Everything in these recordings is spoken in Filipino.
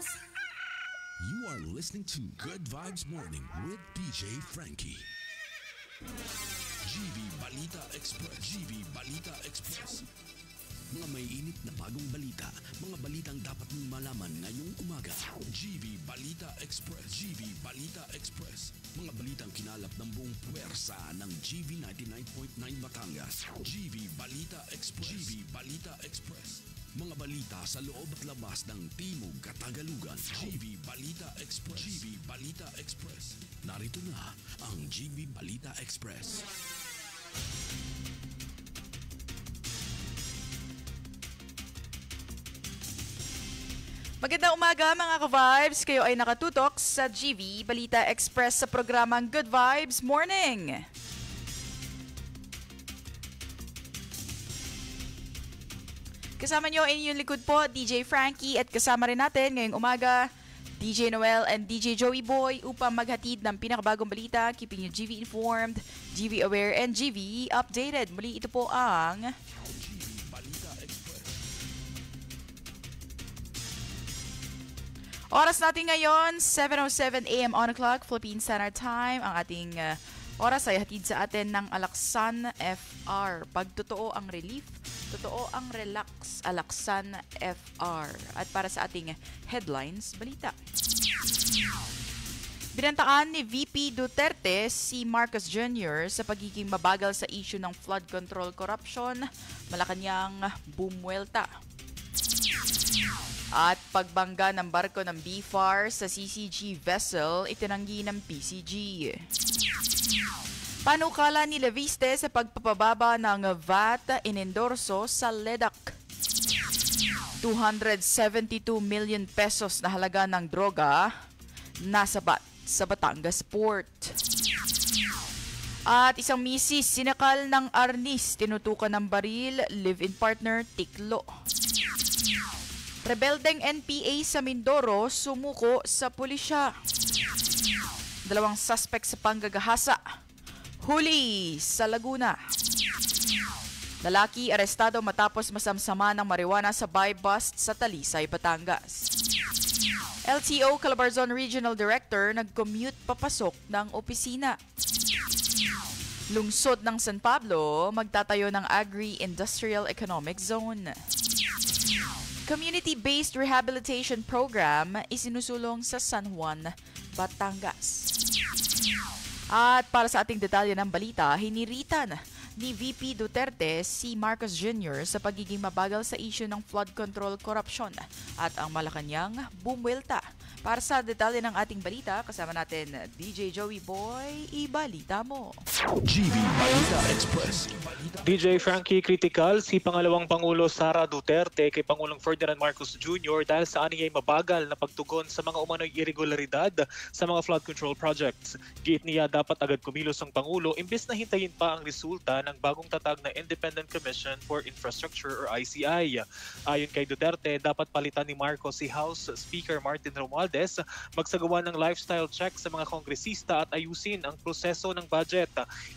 You are listening to Good Vibes Morning with DJ Frankie. GV Balita Express. GV Balita Express. Mga may init na bagong balita, mga balitang dapat mong malaman ngayong umaga. GV Balita Express. GV Balita Express. Mga balitang kinalap ng buong puwersa ng GV 99.9 Batangas. GV Balita Express. GV Balita Express. Mga balita sa loob at labas ng Timog Katagalugan. GV Balita Express. GV Balita Express. Narito na ang GV Balita Express. Magandang umaga mga ka-vibes. Kayo ay nakatutok sa GV Balita Express sa programang Good Vibes Morning. Kasama nyo inyong likod po, DJ Frankie, at kasama rin natin ngayong umaga, DJ Noel and DJ Joey Boy upang maghatid ng pinakabagong balita, keeping you GV informed, GV aware, and GV updated. Muli ito po ang oras natin ngayon, 7:07 a.m. on o'clock, Philippine Standard Time. Ang ating oras ay hatid sa atin ng Alaksan FR. Pag totoo ang relief, totoo ang relax, Alaksan FR. At para sa ating headlines, balita. Binantaan ni VP Duterte si Marcos Jr. sa pagiging mabagal sa issue ng flood control corruption, Malacanang bumuelta. At pagbangga ng barko ng BFAR sa CCG vessel, itinanggi ng PCG. Panukala ni Leviste sa pagpapababa ng VAT inendorso sa LEDAC. 272 million pesos na halaga ng droga nasabat sa Batangas Port. At isang misis sinakal ng arnis, tinutukan ng baril, live-in partner, tiklo. Rebeldeng NPA sa Mindoro sumuko sa pulisya. 2 suspect sa panggagahasa. Huli sa Laguna. Lalaki arestado matapos masamsama ng marijuana sa buy-bust sa Talisay, Batangas. LTO Calabarzon Regional Director nag-commute papasok ng opisina. Lungsod ng San Pablo magtatayo ng Agri-Industrial Economic Zone. Community-based rehabilitation program isinusulong sa San Juan, Batangas. At para sa ating detalye ng balita, hiniritan ni VP Duterte si Marcos Jr. sa pagiging mabagal sa issue ng flood control corruption at ang Malacanang bumuelta. Para sa detalye ng ating balita, kasama natin DJ Joey Boy, ibalita mo. GV Balita Express. DJ Frankie critical si pangalawang Pangulo Sara Duterte kay Pangulong Ferdinand Marcos Jr. dahil sa aniyay mabagal na pagtugon sa mga umano'y irregularidad sa mga flood control projects. Giit niya dapat agad kumilos ang Pangulo imbes na hintayin pa ang resulta ng bagong tatag na Independent Commission for Infrastructure or ICI. Ayon kay Duterte, dapat palitan ni Marcos si House Speaker Martin Romualdez, magsagawa ng lifestyle check sa mga kongresista at ayusin ang proseso ng budget.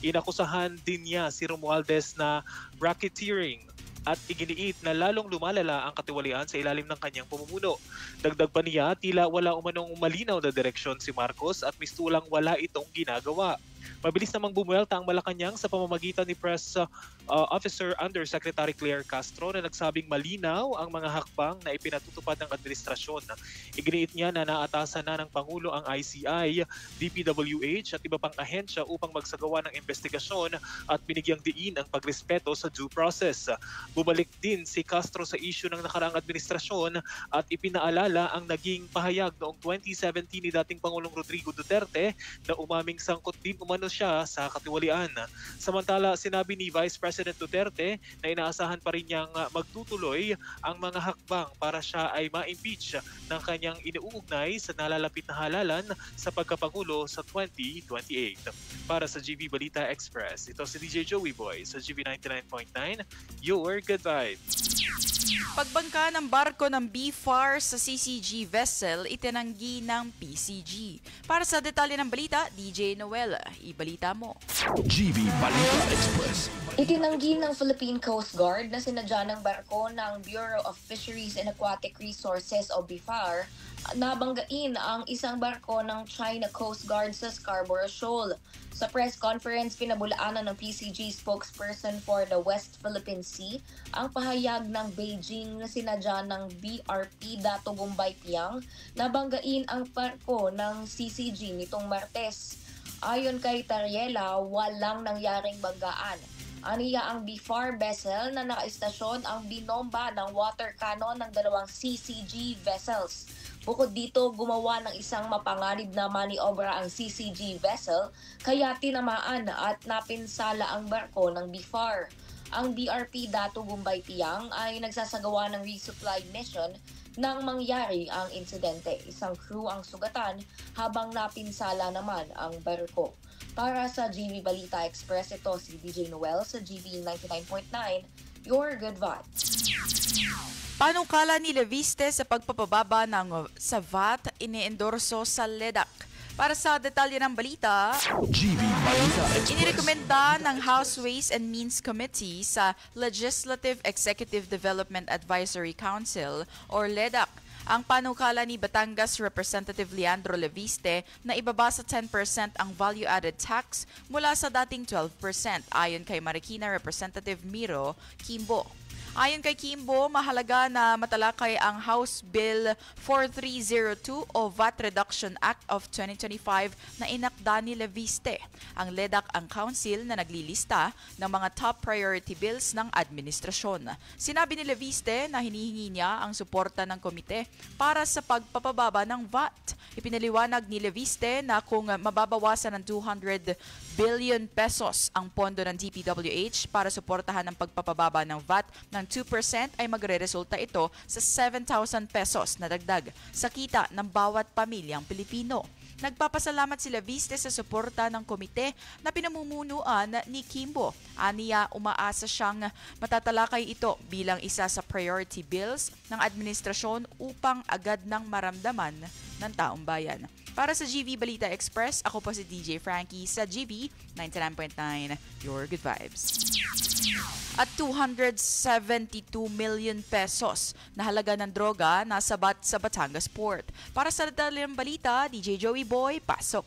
Inakusahan din niya si Romualdez na racketeering at iginiit na lalong lumalala ang katiwalian sa ilalim ng kanyang pamumuno. Dagdag pa niya, tila wala umanong malinaw na direksyon si Marcos at mistulang wala itong ginagawa. Mabilis namang bumuelta ang Malacanang sa pamamagitan ni Press Officer Undersecretary Claire Castro na nagsabing malinaw ang mga hakbang na ipinatutupad ng administrasyon. Iginiit niya na naatasan na ng Pangulo ang ICI, DPWH at iba pang ahensya upang magsagawa ng investigasyon at binigyang diin ang pagrespeto sa due process. Bumalik din si Castro sa issue ng nakaraang administrasyon at ipinaalala ang naging pahayag noong 2017 ni dating Pangulong Rodrigo Duterte na umaming sangkot din umano siya sa katiwalian. Samantala, sinabi ni Vice President Duterte na inaasahan pa rin niyang magtutuloy ang mga hakbang para siya ay ma-impeach ng kanyang inuugnay sa nalalapit na halalan sa pagkapangulo sa 2028. Para sa GV Balita Express, ito si DJ Joey Boy sa GV 99.9, your good vibes. Pagbangka ng barko ng BFAR sa CCG vessel, itinanggi ng PCG. Para sa detalye ng balita, DJ Noel, ibalita mo. GV Balita Express. Itinanggi ng Philippine Coast Guard na sinadya ng barko ng Bureau of Fisheries and Aquatic Resources o BIFAR na banggain ang isang barko ng China Coast Guard sa Scarborough Shoal. Sa press conference, pinabulaanan ng PCG spokesperson for the West Philippine Sea ang pahayag ng Beijing na sinadya ng BRP Dato Gumbay Piang na banggain ang barko ng CCG nitong Martes. Ayon kay Tariela, walang nangyaring banggaan. Aniya ang BIFAR vessel na nakaistasyon ang binomba ng water cannon ng dalawang CCG vessels. Bukod dito, gumawa ng isang mapanganib na maniobra ang CCG vessel kaya tinamaan at napinsala ang barko ng BIFAR. Ang BRP Dato Gumbay Piang ay nagsasagawa ng resupply mission nang mangyari ang insidente. Isang crew ang sugatan habang napinsala naman ang barko. Para sa GV Balita Express, ito si DJ Noel sa GV 99.9, Your Good Vibes. Panukala ni Leviste sa pagpapababa sa VAT iniendorso sa LEDAC. Para sa detalye ng balita, GV Balita Express. inirekomenda ng House Ways and Means Committee sa Legislative Executive Development Advisory Council or LEDAC ang panukala ni Batangas Representative Leandro Leviste na ibaba sa 10% ang value-added tax mula sa dating 12% ayon kay Marikina Representative Miro Kimbo. Ayon kay Kimbo, mahalaga na matalakay ang House Bill 4302 o VAT Reduction Act of 2025 na inakda ni Leviste. Ang LEDAC ang council na naglilista ng mga top priority bills ng administrasyon. Sinabi ni Leviste na hinihingi niya ang suporta ng komite para sa pagpapababa ng VAT. Ipinaliwanag ni Leviste na kung mababawasan ng 200 billion pesos ang pondo ng DPWH para suportahan ang pagpapababa ng VAT ng 2% ay magre-resulta ito sa 7,000 pesos na dagdag sa kita ng bawat pamilyang Pilipino. Nagpapasalamat si Leviste sa suporta ng komite na pinamumunuan ni Kimbo. Aniya, umaasa siyang matatalakay ito bilang isa sa priority bills ng administrasyon upang agad nang maramdaman ng taong bayan. Para sa GV Balita Express, ako po si DJ Frankie sa GV 99.9, Your Good Vibes. At 272 million pesos na halaga ng droga nasabat sa Batangas Port. Para sa detalyeng balita, DJ Joey Boy, pasok.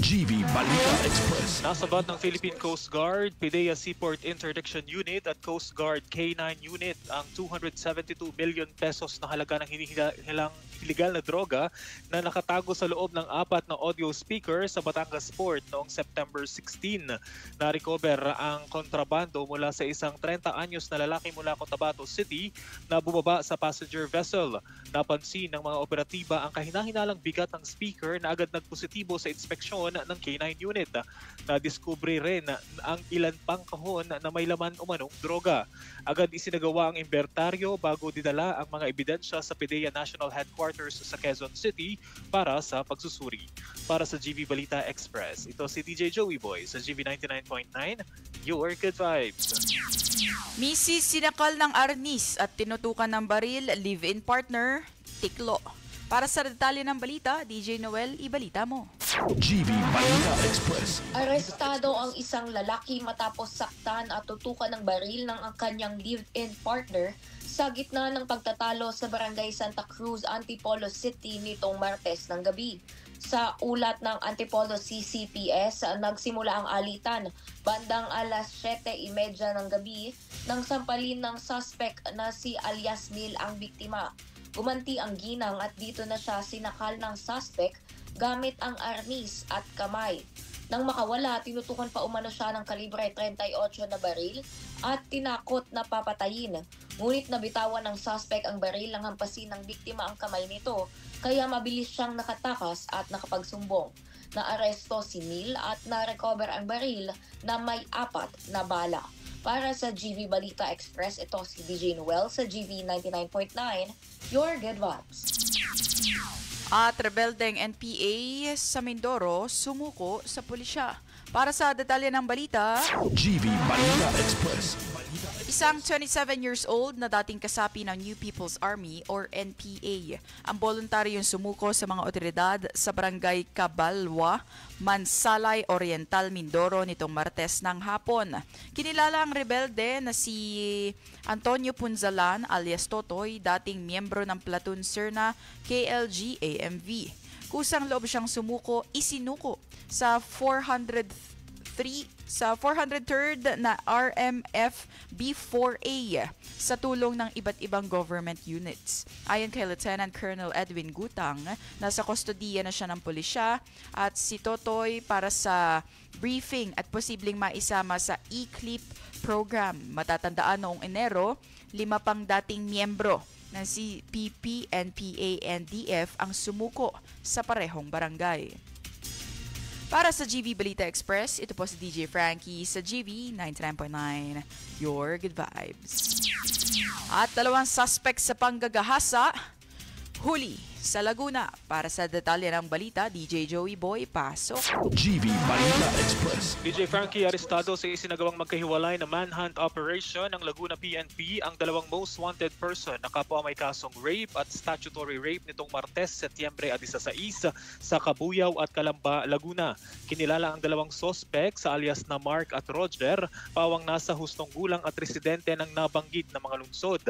GV Balita Express. Nasabat ng Philippine Coast Guard, PIDEA Seaport Interdiction Unit at Coast Guard K9 Unit ang 272 million pesos na halaga ng hinihilang illegal na droga na nakatago sa loob ng 4 na audio speaker sa Batangas Port noong September 16. Na-recover ang kontrabando mula sa isang 30 anyos na lalaki mula Cotabato City na bumaba sa passenger vessel. Napansin ng mga operatiba ang kahinahinalang bigat ng speaker na agad nagpositibo sa inspeksyon ng K9 unit. Na-discovery rin ang ilan pang kahon na may laman umanong droga. Agad isinagawa ang inventaryo bago dinala ang mga ebidensya sa PIDEA National Headquarters sa Quezon City para sa pagsusuri. Para sa GV Balita Express, ito si DJ Joey Boy sa GV 99.9, Your Good Vibes. Misis sinakal ng arnis at tinutukan ng baril, live-in partner, tiklo. Para sa detalye ng balita, DJ Noel, ibalita mo. GV Balita Express. Arestado ang isang lalaki matapos saktan at tutukan ng baril ng kanyang live-in partner sa gitna ng pagtatalo sa Barangay Santa Cruz, Antipolo City nitong Martes ng gabi. Sa ulat ng Antipolo CCPS, nagsimula ang alitan bandang alas 7:30 ng gabi nang sampalin ng suspect na si alias Mil ang biktima. Gumanti ang ginang at dito na siya sinakal ng suspect gamit ang arnis at kamay. Nang makawala, tinutukan pa umano siya ng kalibre 38 na baril at tinakot na papatayin. Ngunit nabitawan ng suspect ang baril nang hampasin ng biktima ang kamay nito, kaya mabilis siyang nakatakas at nakapagsumbong. Naaresto si Mil at na-recover ang baril na may 4 na bala. Para sa GV Balita Express, ito si DJ Noel sa GV 99.9, Your Good Vibes. At rebeldeng NPA sa Mindoro sumuko sa pulisya. Para sa detalye ng balita, GV Balita Express. Isang 27 years old na dating kasapi ng New People's Army or NPA ang voluntaryong sumuko sa mga otoridad sa barangay Cabalwa, Mansalay Oriental, Mindoro nitong Martes ng hapon. Kinilala ang rebelde na si Antonio Punzalan alias Totoy, dating miyembro ng platoon sir na KLG-AMV. Kusang loob siyang isinuko sa 403rd na RMF B4A sa tulong ng iba't ibang government units. Ayon kay Lieutenant Colonel Edwin Gutang, nasa kustodiya na siya ng pulisya at si Totoy para sa briefing at posibleng maisama sa e-clip program. Matatandaan noong Enero, 5 pang dating miyembro ng CPP, NPA, NDF ang sumuko sa parehong barangay. Para sa GV Balita Express, ito po si DJ Frankie sa GV 99.9, Your Good Vibes. At 2 suspect sa panggagahasa, huli sa Laguna. Para sa detalye ng balita, DJ Joey Boy, pasok. GV Balita Express. DJ Frankie, arestado sa isinagawang magkahiwalay na manhunt operation ng Laguna PNP ang 2 most wanted person na kapwa may kasong rape at statutory rape nitong Martes, Setyembre 16 sa Kabuyaw at Calamba, Laguna. Kinilala ang 2 sospek sa alias na Mark at Roger, pawang nasa hustong gulang at residente ng nabanggit na mga lungsod.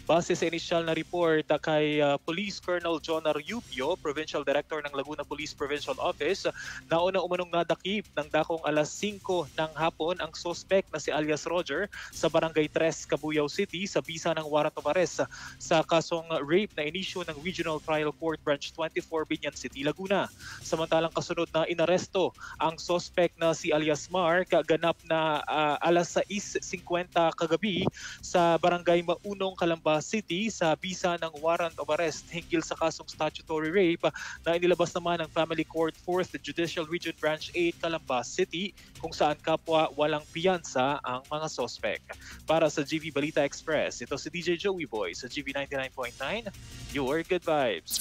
Base sa inisyal na report kay Police Colonel John Arupio, Provincial Director ng Laguna Police Provincial Office, nauna umanong nadakip ng dakong alas 5 ng hapon ang suspect na si alias Roger sa Barangay 3, Cabuyao City sa bisa ng warrant of arrest sa kasong rape na inisyu ng Regional Trial Court Branch 24, Binyan City, Laguna. Samantalang kasunod na inaresto ang suspect na si alias Mark ganap na alas 6:50 kagabi sa Barangay Maunong, Calamba City sa bisa ng warrant of arrest hinggil sa kasong statutory rape na inilabas naman ng Family Court 4th Judicial Region Branch 8, Calamba City, kung saan kapwa walang piyansa ang mga suspect. Para sa GV Balita Express, ito si DJ Joey Boy sa GV 99.9, Your Good Vibes.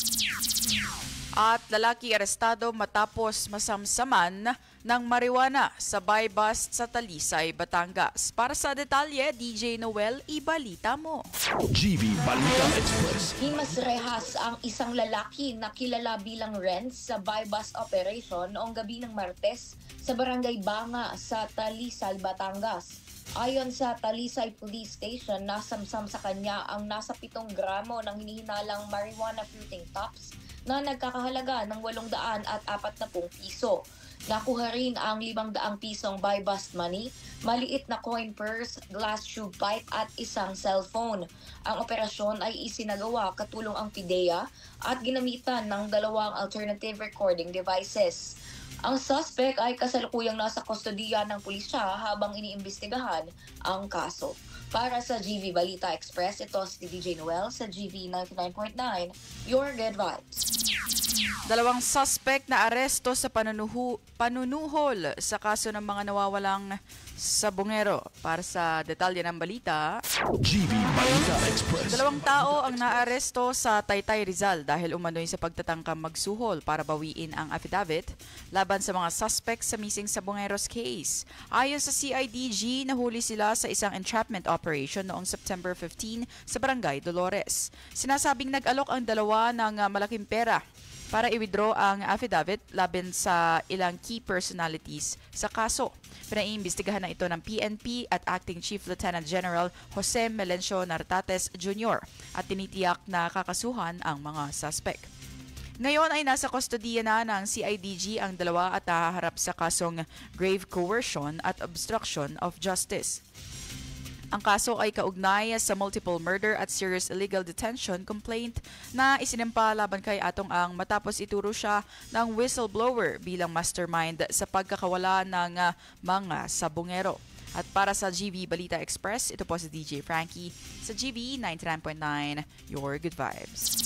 At lalaki arestado matapos masamsaman ng marijuana sa buy bust sa Talisay, Batangas. Para sa detalye, DJ Noel, ibalita mo. GV Balita Express. Himasrehas ang isang lalaki na kilala bilang Renz sa buy bust operation noong gabi ng Martes sa Barangay Banga sa Talisay, Batangas. Ayon sa Talisay Police Station, nasamsam sa kanya ang nasa 7 gramo ng hinihinalang marijuana fruiting tops na nagkakahalaga ng 840 piso. Nakuha rin ang 500 pisong buy bust money, maliit na coin purse, glass tube pipe at isang cellphone. Ang operasyon ay isinagawa katulong ang PIDEA at ginamitan ng 2 alternative recording devices. Ang suspect ay kasalukuyang nasa kustodiya ng pulisya habang iniimbestigahan ang kaso. Para sa GV Balita Express, ito si DJ Noel sa GV 99.9, Your Good Vibes. 2 suspect na aresto sa panunuhol sa kaso ng mga nawawalang sabongero. Para sa detalye ng balita, GV Balita Express. 2 tao ang naaresto sa Taytay, Rizal dahil umano'y sa pagtatangkang magsuhol para bawiin ang affidavit laban sa mga suspect sa missing sabongeros case. Ayon sa CIDG, nahuli sila sa isang entrapment operation noong September 15 sa Barangay Dolores. Sinasabing nag-alok ang 2 ng malaking pera para i-withdraw ang affidavit laban sa ilang key personalities sa kaso. Pinaiimbestigahan na ito ng PNP at Acting Chief Lieutenant General Jose Melencio Nartates Jr. at tinitiyak na kakasuhan ang mga suspect. Ngayon ay nasa kustodiya na ng CIDG ang 2 at nahaharap sa kasong grave coercion at obstruction of justice. Ang kaso ay kaugnay sa multiple murder at serious illegal detention complaint na isinimpa laban kay Atong Ang matapos ituro siya ng whistleblower bilang mastermind sa pagkakawala ng mga sabongero. At para sa GV Balita Express, ito po si DJ Frankie sa GV 99.9, Your Good Vibes.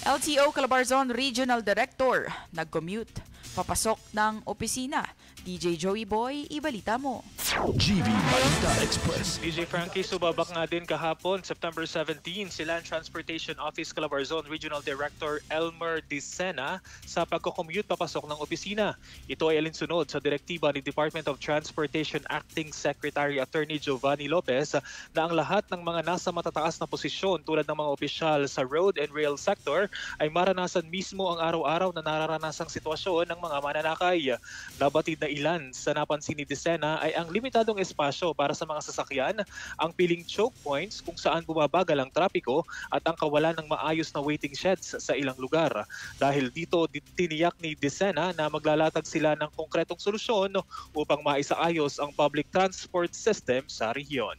LTO Calabarzon Regional Director, nag-commute, papasok ng opisina. DJ Joey Boy, ibalita mo. GV Balita Express. DJ Frankie, subabak nga din kahapon, September 17, si Land Transportation Office Calabarzon Regional Director Elmer Dicena sa pagko-commute papasok ng opisina. Ito ay alinsunod sa direktiba ni Department of Transportation Acting Secretary Attorney Giovanni Lopez na ang lahat ng mga nasa matataas na posisyon tulad ng mga opisyal sa road and rail sector ay maranasan mismo ang araw-araw na nararanasang sitwasyon ng mga mananakay. Nabatid na ilan sa napansin ni Dicena ay ang limitadong espasyo para sa mga sasakyan, ang piling choke points kung saan bumabagal ang trapiko at ang kawalan ng maayos na waiting sheds sa ilang lugar. Dahil dito, tiniyak ni Dicena na maglalatag sila ng konkretong solusyon upang maisaayos ang public transport system sa rehiyon.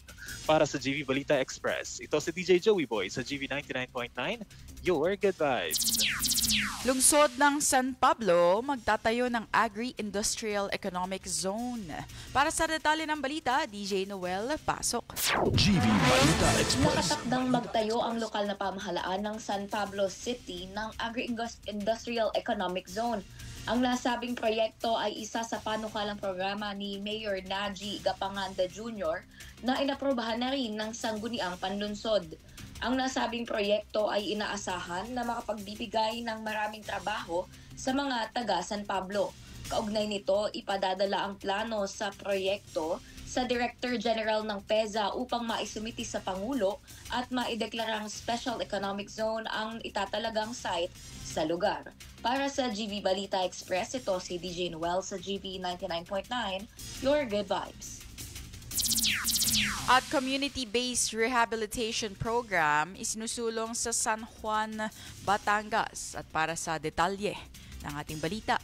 Para sa GV Balita Express, ito si DJ Joey Boy sa GV 99.9, your good vibes. Lungsod ng San Pablo magtatayo ng Agri-Industrial Economic Zone. Para sa detalye ng balita, DJ Noel, pasok. GV Balita Express. Nakatakdang magtayo ang lokal na pamahalaan ng San Pablo City ng Agri-Industrial Economic Zone. Ang nasabing proyekto ay isa sa panukalang programa ni Mayor Naji Gapanganda Jr. na inaprobahan na rin ng Sangguniang Panlunsod. Ang nasabing proyekto ay inaasahan na makapagbibigay ng maraming trabaho sa mga taga San Pablo. Kaugnay nito, ipadadala ang plano sa proyekto sa Director General ng PEZA upang maisumiti sa Pangulo at maideklarang Special Economic Zone ang itatalagang site sa lugar. Para sa GV Balita Express, ito si DJ Noel sa GV 99.9, your good vibes. At community-based rehabilitation program isinusulong sa San Juan, Batangas. At para sa detalye ng ating balita,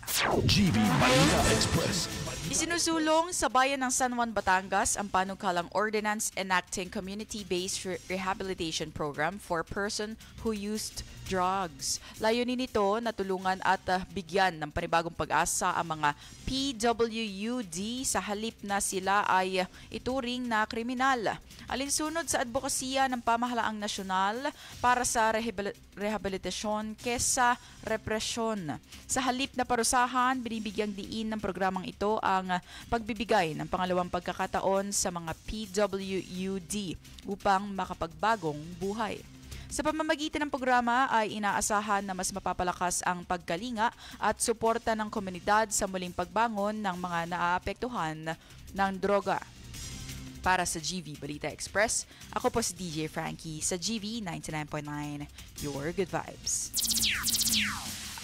GV Balita Express. isinusulong sa bayan ng San Juan, Batangas ang panukalang ordinance enacting community-based rehabilitation program for person who used drugs. Layunin nito na tulungan at bigyan ng panibagong pag-asa ang mga PWUD sa halip na sila ay ituring na kriminal. Alinsunod sa advokasya ng pamahalaang nasyonal para sa rehabilitasyon kesa represyon. Sa halip na parusahan, binibigyang diin ng programang ito ang pagbibigay ng pangalawang pagkakataon sa mga PWUD upang makapagbagong buhay. Sa pamamagitan ng programa ay inaasahan na mas mapapalakas ang pagkalinga at suporta ng komunidad sa muling pagbangon ng mga naaapektuhan ng droga. Para sa GV Balita Express, ako po si DJ Frankie sa GV 99.9, your good vibes.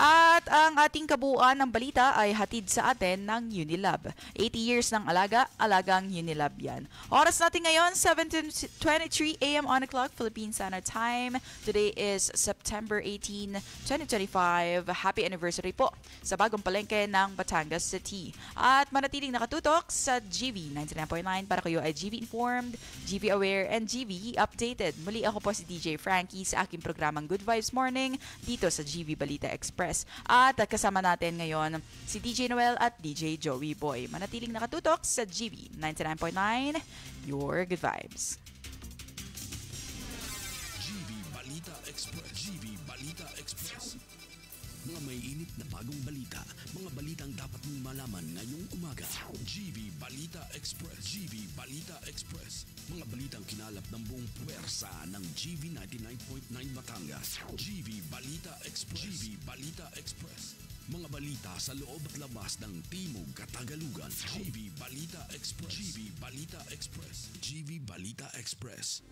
At ang ating kabuuan ng balita ay hatid sa atin ng Unilab. 80 years ng alaga, alagang Unilab yan. Oras natin ngayon, 7:23 a.m. on the clock, Philippine Standard Time. Today is September 18, 2025. Happy anniversary po sa bagong palengke ng Batangas City. At manatiling nakatutok sa GV 99.9 para kayo ay GV Informed, GV Aware, and GV Updated. Muli ako po si DJ Frankie sa aking programang Good Vibes Morning dito sa GV Balita Express. At kasama natin ngayon si DJ Noel at DJ Joey Boy. Manatiling nakatutok sa GV 99.9, your good vibes. GV Balita Express. GV Balita Express. Mga may init na bagong balita. Mga balitang dapat mong malaman ngayong umaga. GV Balita Express. GV Balita Express. Mga balitang kinalap ng buong puwersa ng GV 99.9 Batangas. GV Balita Express. GV Balita Express. Mga balita sa loob at labas ng Timog Katagalugan. GV Balita Express. GV Balita Express. GV Balita Express.